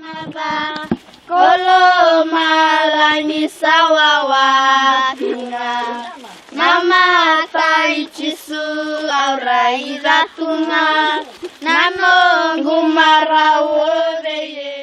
Mata kolo malani sawawatina nama taichisu aurai ratuna nano gumarawodeye.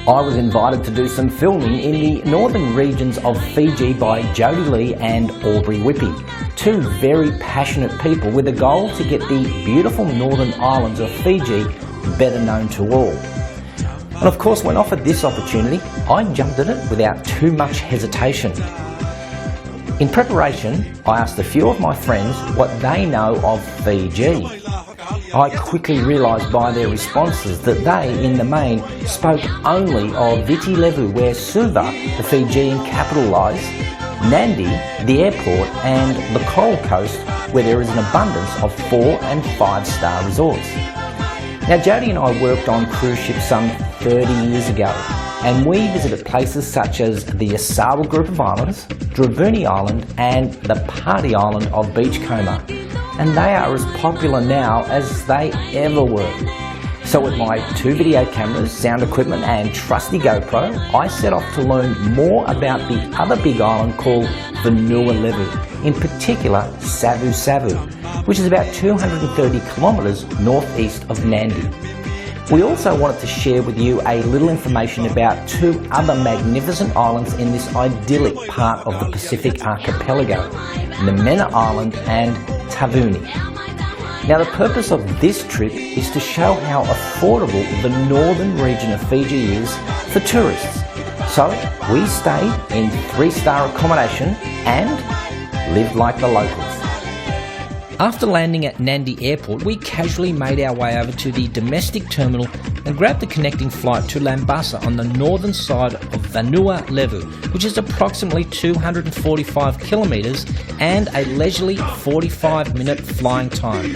I was invited to do some filming in the northern regions of Fiji by Jody Lee and Aubrey Whippy, two very passionate people with a goal to get the beautiful northern islands of Fiji better known to all. And of course, when offered this opportunity, I jumped at it without too much hesitation. In preparation, I asked a few of my friends what they know of Fiji. I quickly realised by their responses that they, in the main, spoke only of Viti Levu, where Suva, the Fijian capital, lies, Nadi, the airport, and the Coral Coast, where there is an abundance of 4- and 5-star resorts. Now, Jody and I worked on cruise ships some 30 years ago, and we visited places such as the Savusavu group of islands, Dravuni Island, and the party island of Beachcomber. And they are as popular now as they ever were. So with my 2 video cameras, sound equipment and trusty GoPro, I set off to learn more about the other big island called Vanua Levu, in particular Savusavu, which is about 230 kilometres northeast of Nadi. We also wanted to share with you a little information about 2 other magnificent islands in this idyllic part of the Pacific archipelago, Namena Island and Tavuni. Now, the purpose of this trip is to show how affordable the northern region of Fiji is for tourists. So we stayed in 3-star accommodation and lived like the locals. After landing at Nadi Airport, we casually made our way over to the domestic terminal and grabbed the connecting flight to Lambasa on the northern side of Vanua Levu, which is approximately 245 kilometres and a leisurely 45-minute flying time.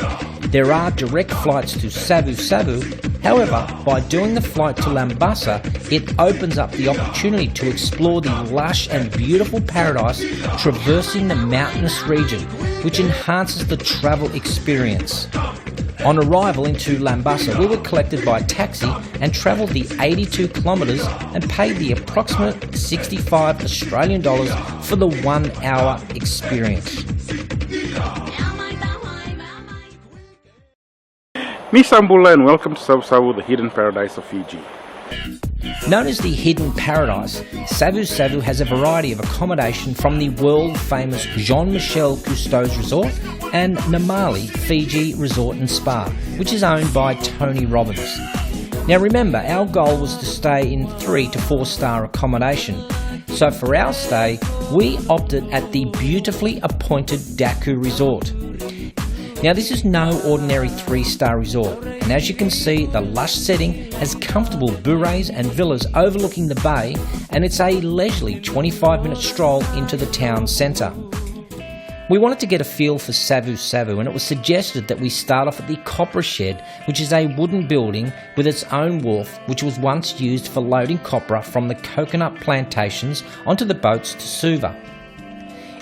There are direct flights to Savusavu. However, by doing the flight to Lambasa, it opens up the opportunity to explore the lush and beautiful paradise traversing the mountainous region, which enhances the travel experience. On arrival into Lambasa, we were collected by taxi and travelled the 82 kilometres and paid the approximate 65 Australian dollars for the 1-hour experience. Misambula and welcome to Savusavu, the hidden paradise of Fiji. Known as the Hidden Paradise, Savusavu has a variety of accommodation from the world-famous Jean-Michel Cousteau's Resort and Namali Fiji Resort and Spa, which is owned by Tony Robbins. Now remember, our goal was to stay in 3- to 4-star accommodation. So for our stay, we opted at the beautifully appointed Daku Resort. Now this is no ordinary 3-star resort, and as you can see, the lush setting has comfortable bures and villas overlooking the bay, and it's a leisurely 25-minute stroll into the town centre. We wanted to get a feel for Savusavu, and it was suggested that we start off at the Copra Shed, which is a wooden building with its own wharf, which was once used for loading copra from the coconut plantations onto the boats to Suva.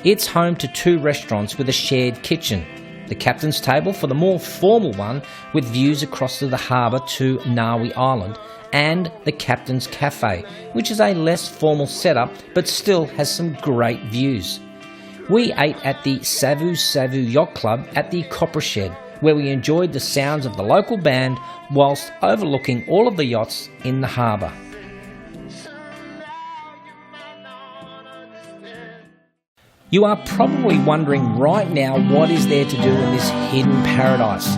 It's home to 2 restaurants with a shared kitchen. The captain's table for the more formal one with views across to the harbour to Nawi Island, and the Captain's Cafe, which is a less formal setup but still has some great views. We ate at the Savusavu Yacht Club at the Copra Shed, where we enjoyed the sounds of the local band whilst overlooking all of the yachts in the harbour. You are probably wondering right now what is there to do in this hidden paradise.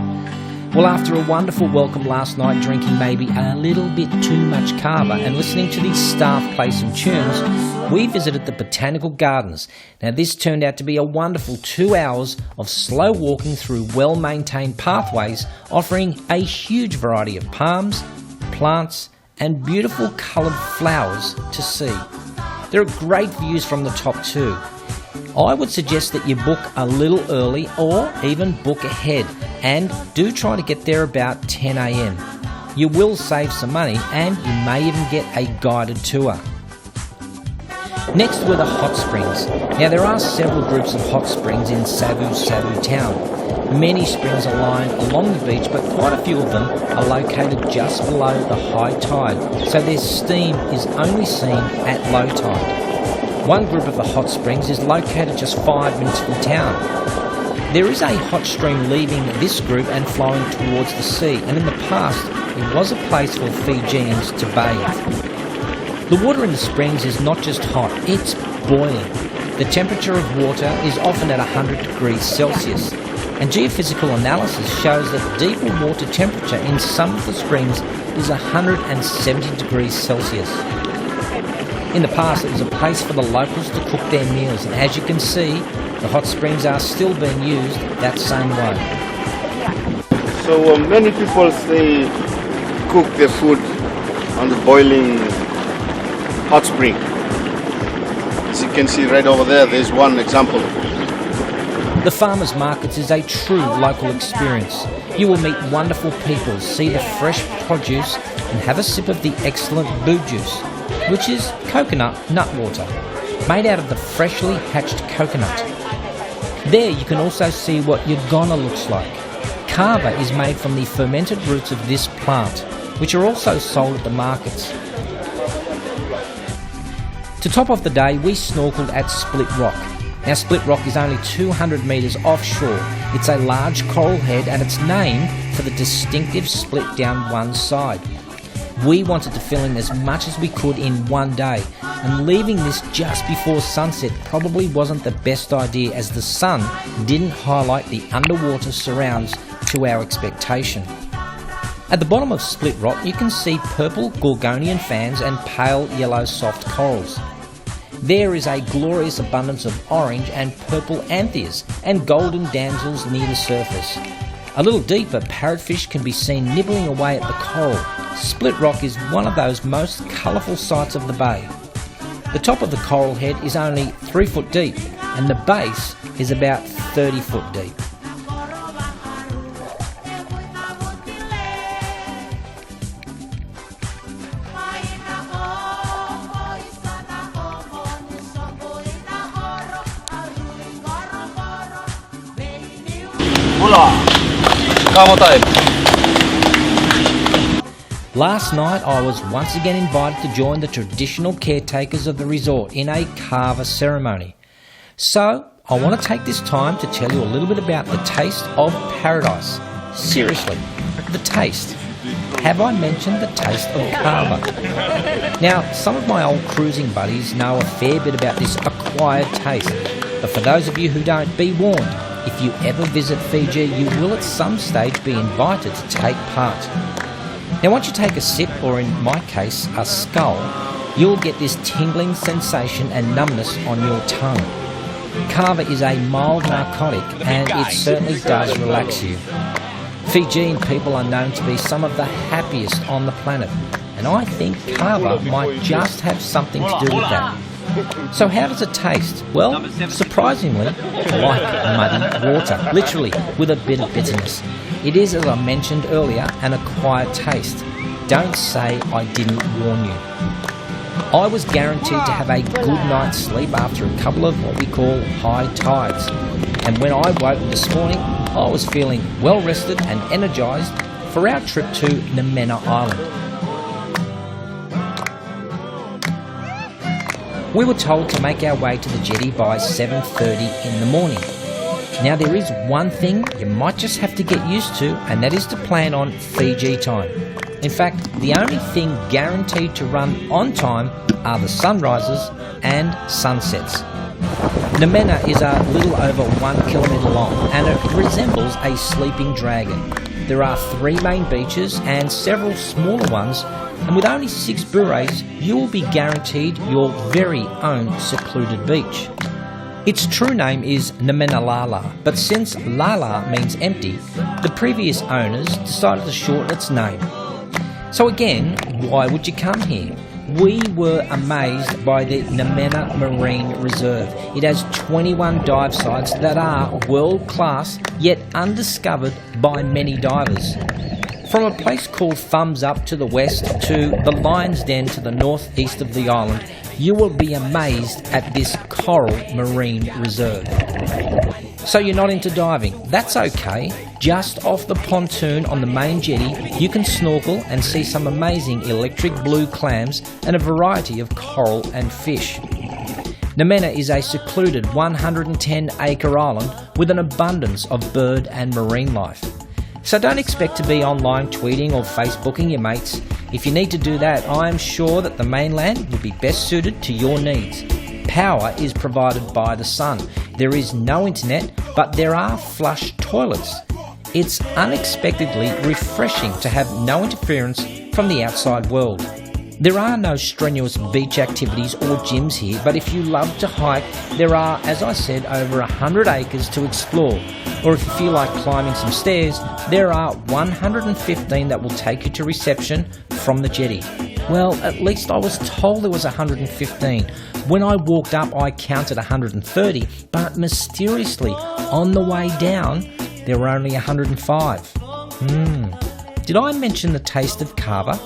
Well, after a wonderful welcome last night, drinking maybe a little bit too much kava and listening to these staff play some tunes, we visited the Botanical Gardens. Now, this turned out to be a wonderful 2 hours of slow walking through well-maintained pathways, offering a huge variety of palms, plants and beautiful coloured flowers to see. There are great views from the top too. I would suggest that you book a little early or even book ahead, and do try to get there about 10 a.m. You will save some money and you may even get a guided tour. Next were the hot springs. Now, there are several groups of hot springs in Savusavu town. Many springs are lying along the beach, but quite a few of them are located just below the high tide, so their steam is only seen at low tide. One group of the hot springs is located just 5 minutes from town. There is a hot stream leaving this group and flowing towards the sea, and in the past it was a place for Fijians to bathe. The water in the springs is not just hot, it's boiling. The temperature of water is often at 100 degrees Celsius, and geophysical analysis shows that deeper water temperature in some of the springs is 170 degrees Celsius. In the past, it was a place for the locals to cook their meals, and as you can see, the hot springs are still being used that same way. So many people say cook their food on the boiling hot spring. As you can see right over there, there's one example. The farmers' markets is a true local experience. You will meet wonderful people, see the fresh produce, and have a sip of the excellent boo juice, which is coconut nut water, made out of the freshly hatched coconut. There you can also see what yagona looks like. Kava is made from the fermented roots of this plant, which are also sold at the markets. To top off the day, we snorkeled at Split Rock. Now, Split Rock is only 200 metres offshore. It's a large coral head and it's named for the distinctive split down one side. We wanted to fill in as much as we could in one day, and leaving this just before sunset probably wasn't the best idea, as the sun didn't highlight the underwater surrounds to our expectation. At the bottom of Split Rock you can see purple gorgonian fans and pale yellow soft corals. There is a glorious abundance of orange and purple antheas and golden damsels near the surface. A little deeper, parrotfish can be seen nibbling away at the coral. Split Rock is one of those most colourful sights of the bay. The top of the coral head is only 3 foot deep and the base is about 30 foot deep. Last night I was once again invited to join the traditional caretakers of the resort in a kava ceremony. So I want to take this time to tell you a little bit about the taste of paradise. Seriously, the taste. Have I mentioned the taste of kava? Now, some of my old cruising buddies know a fair bit about this acquired taste, but for those of you who don't, be warned. If you ever visit Fiji, you will at some stage be invited to take part. Now, once you take a sip, or in my case, a scull, you'll get this tingling sensation and numbness on your tongue. Kava is a mild narcotic and it certainly does relax you. Fijian people are known to be some of the happiest on the planet, and I think kava might just have something to do with that. So how does it taste? Well, surprisingly, like muddy water, literally with a bit of bitterness. It is, as I mentioned earlier, an acquired taste. Don't say I didn't warn you. I was guaranteed to have a good night's sleep after a couple of what we call high tides. And when I woke this morning, I was feeling well rested and energised for our trip to Namena Island. We were told to make our way to the jetty by 7:30 in the morning. Now there is one thing you might just have to get used to, and that is to plan on Fiji time. In fact, the only thing guaranteed to run on time are the sunrises and sunsets. Namena is a little over 1 kilometre long and it resembles a sleeping dragon. There are 3 main beaches and several smaller ones, and with only 6 bures, you will be guaranteed your very own secluded beach. Its true name is Namena Lala, but since Lala means empty, the previous owners decided to shorten its name. So again, why would you come here? We were amazed by the Namena Marine Reserve. It has 21 dive sites that are world class, yet undiscovered by many divers. From a place called Thumbs Up to the west to the Lion's Den to the northeast of the island, you will be amazed at this coral marine reserve. So you're not into diving? That's okay. Just off the pontoon on the main jetty, you can snorkel and see some amazing electric blue clams and a variety of coral and fish. Namena is a secluded 110-acre island with an abundance of bird and marine life. So don't expect to be online tweeting or Facebooking your mates. If you need to do that, I am sure that the mainland will be best suited to your needs. Power is provided by the sun. There is no internet, but there are flush toilets. It's unexpectedly refreshing to have no interference from the outside world. There are no strenuous beach activities or gyms here, but if you love to hike, there are, as I said, over 100 acres to explore. Or if you feel like climbing some stairs, there are 115 that will take you to reception from the jetty. Well, at least I was told there was 115. When I walked up, I counted 130, but mysteriously, on the way down, there were only 105. Did I mention the taste of kava?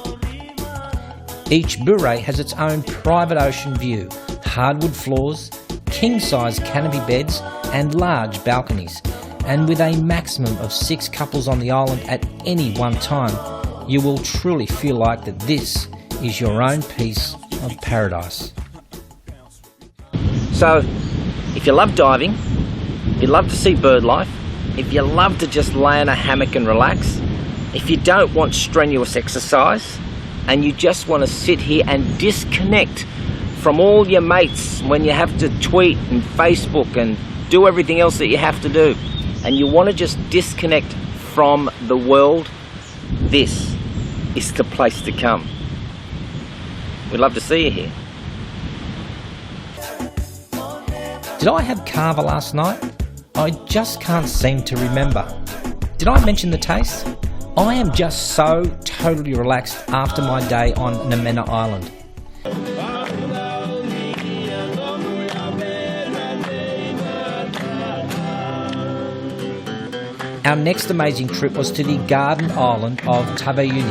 Each bure has its own private ocean view, hardwood floors, king-size canopy beds and large balconies. And with a maximum of 6 couples on the island at any one time, you will truly feel like that this is your own piece of paradise. So, if you love diving, if you love to see bird life, if you love to just lay in a hammock and relax, if you don't want strenuous exercise, and you just want to sit here and disconnect from all your mates when you have to tweet and Facebook and do everything else that you have to do, and you want to just disconnect from the world, this is the place to come. We'd love to see you here. Did I have kava last night? I just can't seem to remember. Did I mention the taste? I am just so totally relaxed after my day on Namena Island. Our next amazing trip was to the garden island of Taveuni,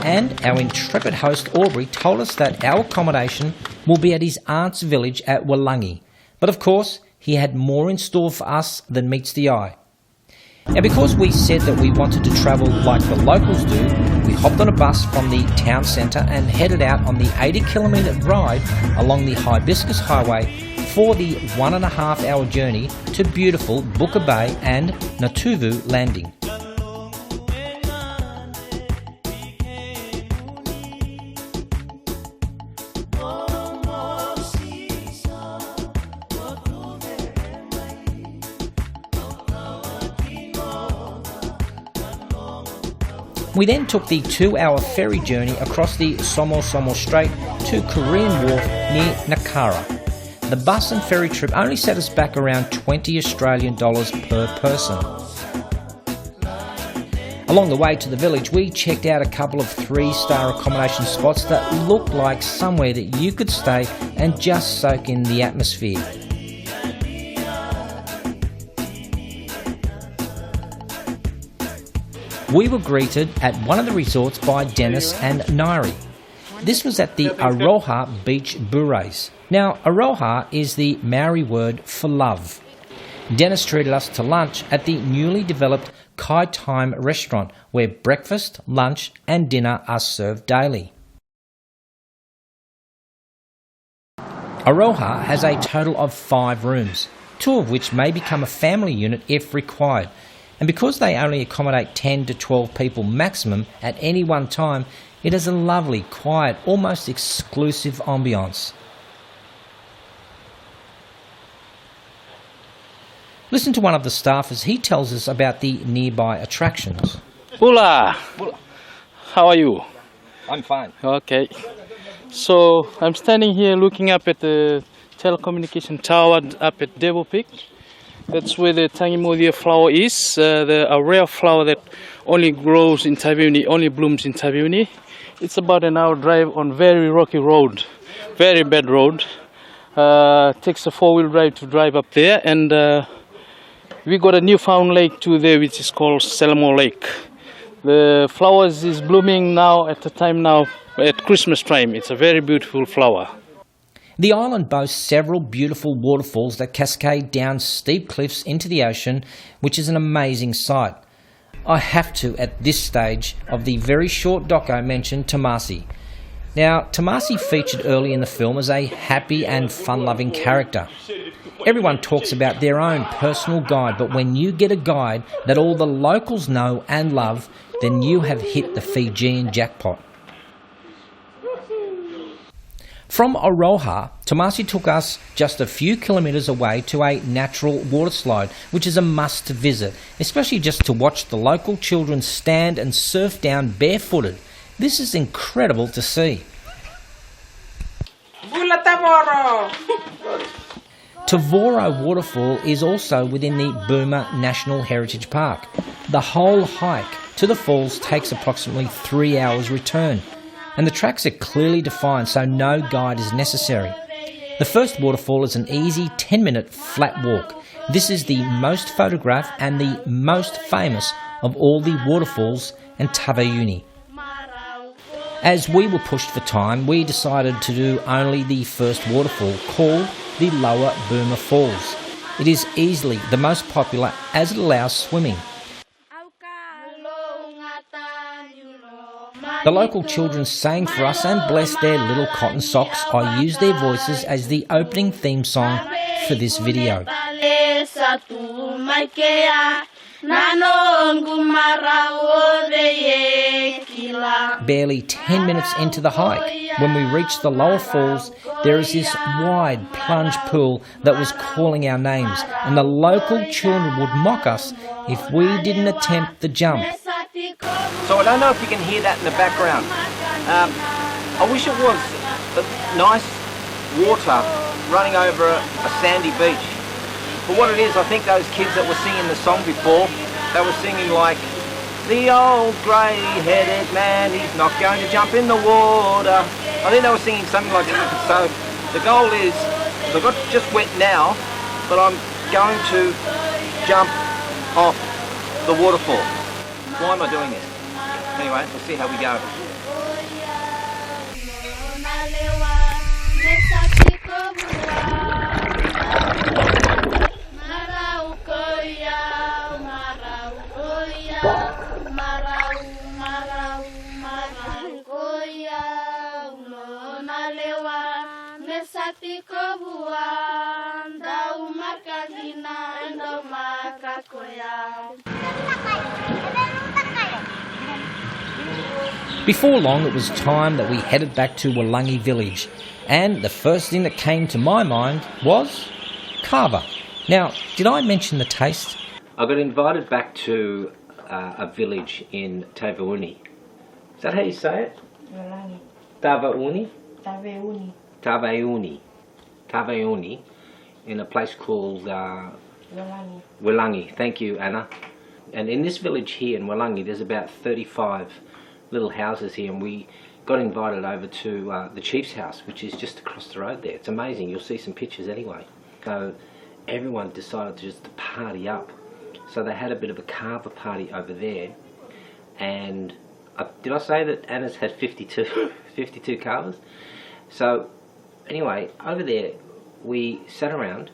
and our intrepid host Aubrey told us that our accommodation will be at his aunt's village at Walangi. But of course, he had more in store for us than meets the eye. Now, because we said that we wanted to travel like the locals do, we hopped on a bus from the town centre and headed out on the 80-kilometre ride along the Hibiscus Highway for the 1.5-hour journey to beautiful Buka Bay and Natuvu Landing. We then took the 2-hour ferry journey across the Somo Strait to Korean Wharf near Nakara. The bus and ferry trip only set us back around $20 Australian per person. Along the way to the village, we checked out a couple of 3-star accommodation spots that looked like somewhere that you could stay and just soak in the atmosphere. We were greeted at one of the resorts by Dennis and Nairi. This was at the Aroha Beach Bures. Now, Aroha is the Maori word for love. Dennis treated us to lunch at the newly developed Kai Time restaurant, where breakfast, lunch and dinner are served daily. Aroha has a total of 5 rooms. 2 of which may become a family unit if required. And because they only accommodate 10 to 12 people maximum at any one time, it has a lovely, quiet, almost exclusive ambience. Listen to one of the staff as he tells us about the nearby attractions. Hola! How are you? I'm fine. Okay. So I'm standing here looking up at the telecommunication tower up at Devil Peak. That's where the Tangimodia flower is, a rare flower that only grows in Taveuni, only blooms in Taveuni. It's about an hour drive on very rocky road, very bad road. Takes a 4-wheel drive to drive up there, and we got a newfound lake too there, which is called Selamo Lake. The flowers is blooming now at the time now at Christmas time. It's a very beautiful flower. The island boasts several beautiful waterfalls that cascade down steep cliffs into the ocean, which is an amazing sight. I have to, at this stage of the very short doco, mention Tomasi. Now, Tomasi featured early in the film as a happy and fun-loving character. Everyone talks about their own personal guide, but when you get a guide that all the locals know and love, then you have hit the Fijian jackpot. From Oroha, Tomasi took us just a few kilometres away to a natural water slide, which is a must to visit, especially just to watch the local children stand and surf down barefooted. This is incredible to see. Tavoro Waterfall is also within the Boomer National Heritage Park. The whole hike to the falls takes approximately 3 hours return, and the tracks are clearly defined, so no guide is necessary. The first waterfall is an easy 10-minute flat walk. This is the most photographed and the most famous of all the waterfalls in Taveuni. As we were pushed for time, we decided to do only the first waterfall, called the Lower Boomer Falls. It is easily the most popular as it allows swimming. The local children sang for us and blessed their little cotton socks. I used their voices as the opening theme song for this video. Barely 10 minutes into the hike, when we reached the lower falls, there is this wide plunge pool that was calling our names, and the local children would mock us if we didn't attempt the jump. So I don't know if you can hear that in the background. I wish it was nice water running over a sandy beach. But what it is, I think those kids that were singing the song before, they were singing like, the old grey-headed man, he's not going to jump in the water. I think they were singing something like that. So the goal is, I got just wet now, but I'm going to jump off the waterfall. Why am I doing this? Anyway, we'll see how we go. Before long, it was time that we headed back to Walangi village, and the first thing that came to my mind was kava. Now, did I mention the taste? I got invited back to a village in Taveuni. Is that how you say it? Walangi. Taveuni? Taveuni. Taveuni. Taveuni, in a place called Walangi. Walangi. Thank you, Anna. And in this village here in Walangi, there's about 35 little houses here, and we got invited over to the chief's house, which is just across the road there. It's amazing. You'll see some pictures anyway. So everyone decided to just party up. So they had a bit of a kava party over there, and did I say that Anna's had 52 kavas? So anyway, over there we sat around,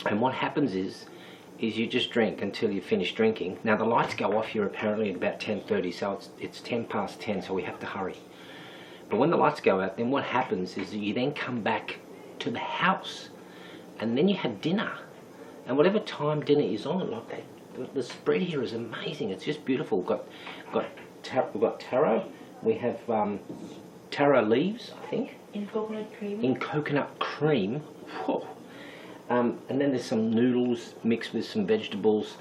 and what happens is you just drink until you finish drinking. Now the lights go off here apparently at about 10:30, so it's 10 past 10, so we have to hurry. But when the lights go out, then what happens is you then come back to the house, and then you have dinner. and whatever time dinner is on, like the spread here is amazing. It's just beautiful. We've got taro. We have taro leaves, I think. In coconut cream. In coconut cream. Whoa. And then there's some noodles mixed with some vegetables.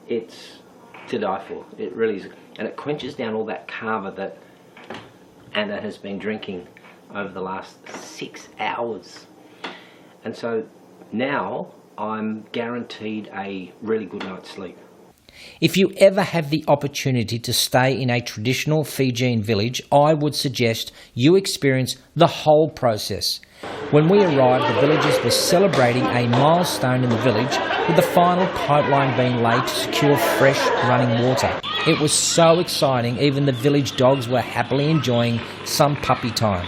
It's to die for. It really is. And it quenches down all that kava that Anna has been drinking over the last 6 hours. And so now I'm guaranteed a really good night's sleep. If you ever have the opportunity to stay in a traditional Fijian village, I would suggest you experience the whole process. When we arrived, the villagers were celebrating a milestone in the village, with the final pipeline being laid to secure fresh running water. It was so exciting, even the village dogs were happily enjoying some puppy time.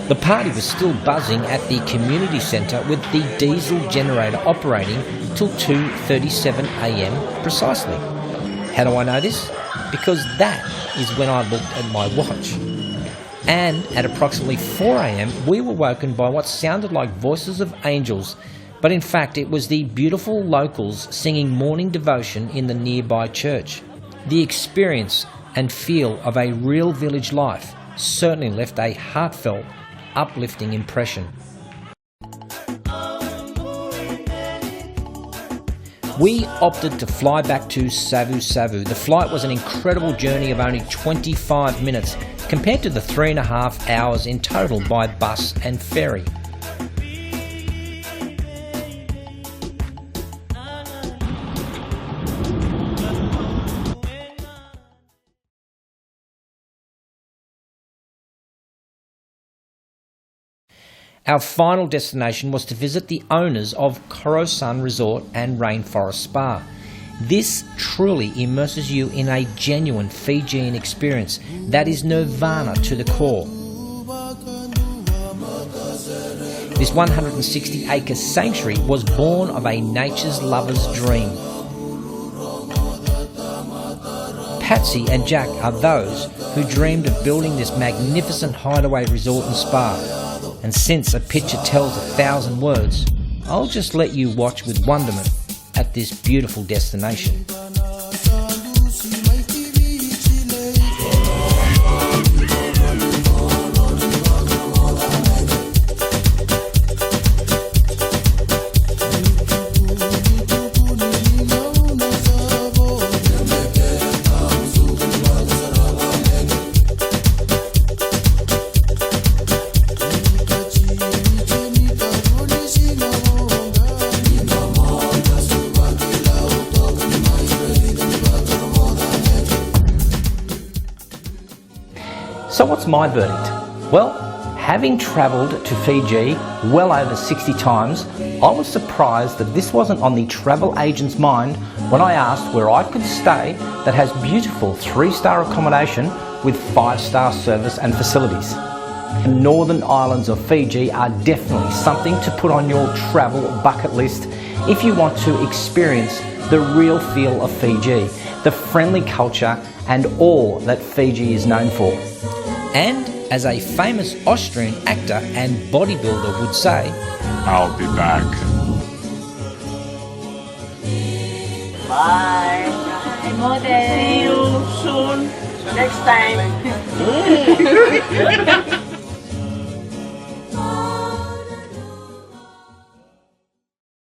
The party was still buzzing at the community centre, with the diesel generator operating till 2:37 a.m. precisely. How do I know this? Because that is when I looked at my watch. And at approximately 4 a.m. we were woken by what sounded like voices of angels, but in fact it was the beautiful locals singing morning devotion in the nearby church. The experience and feel of a real village life certainly left a heartfelt, uplifting impression. We opted to fly back to Savusavu. The flight was an incredible journey of only 25 minutes compared to the 3.5 hours in total by bus and ferry. Our final destination was to visit the owners of Korosan Resort and Rainforest Spa. This truly immerses you in a genuine Fijian experience that is nirvana to the core. This 160-acre sanctuary was born of a nature's lover's dream. Patsy and Jack are those who dreamed of building this magnificent hideaway resort and spa. And since a picture tells 1,000 words, I'll just let you watch with wonderment at this beautiful destination. So what's my verdict? Well, having travelled to Fiji well over 60 times, I was surprised that this wasn't on the travel agent's mind when I asked where I could stay that has beautiful 3-star accommodation with 5-star service and facilities. The northern islands of Fiji are definitely something to put on your travel bucket list if you want to experience the real feel of Fiji, the friendly culture and all that Fiji is known for. And as a famous Austrian actor and bodybuilder would say, I'll be back. Bye. See you soon. Next time.